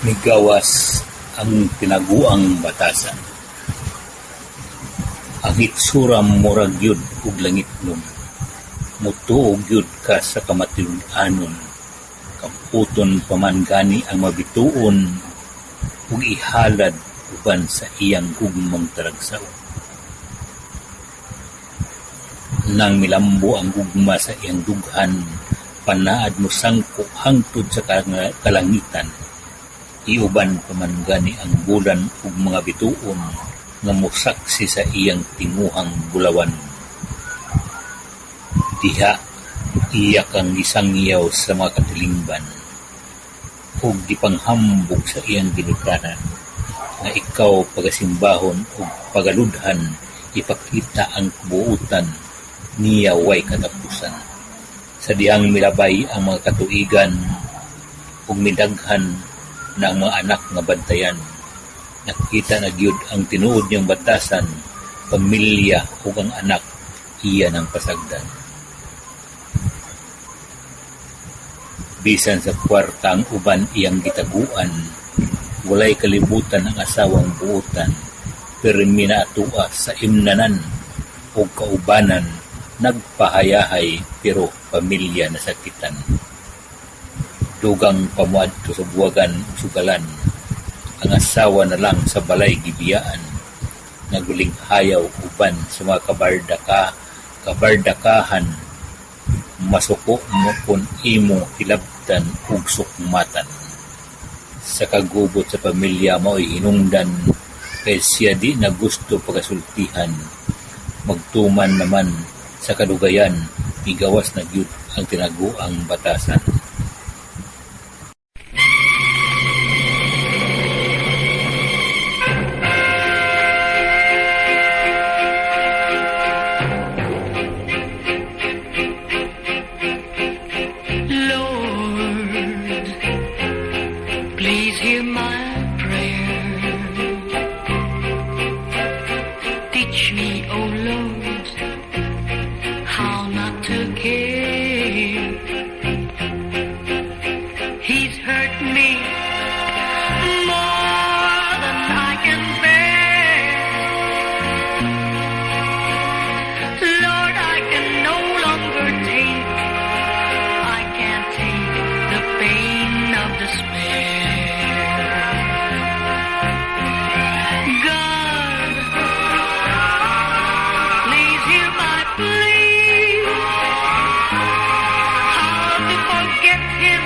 Migawas ang tinaguang batasan. Ang hitsuram murag yud ug langitlon. Mutuog yud ka sa kamatinud-anon. Kaputon paman gani ang mabituon ug ihalad uban sa iyang gugmang talagsaw. Nang milambo ang gugma sa iyang dughan, panaad mo sangko hangtod sa kalangitan. Iuban paman gani ang bulan ug mga bituon nga mosaksi sa iyang tinguhang bulawan. Diha iya kang gisangyaw sa mga katilingban ug gipanghambog sa iyang ginikanan nga ikaw pagasimbahon ug pagaludhan ipakita ang kabuutan niya way katapusan. Sa diyang milabay ang mga katuigan ug midaghan na ang mga anak nga bantayan. Nakita na gyud ang tinuod niyang batasan, pamilya ug ang anak iya ng pasagdan. Bisan sa kwarta ang uban iyang gitaguan, walay kalibutan ang asawang buutan, pero minaatua sa imnanan o kaubanan, nagpahayahay pero pamilya nasakitan. Dugang pamuadto sa buwagan o sugalan, ang asawa na lang sa balay gibiyaan, naguling hayaw uban sa mga kabardakahan, masuko mo kun imo hilabtan ug sukmatan. Sa kagubot sa pamilya mo'y hinungdan, kay siya di na gusto pagasultihan. Magtuman naman sa kadugayan, igawas na gyud ang tinaguang batasan. Please hear my prayer. Teach me, oh Lord, how not to care. He's hurt me more than I can bear. Lord, I can no longer I can't take the pain of despair. God, please hear my plea. How to forget him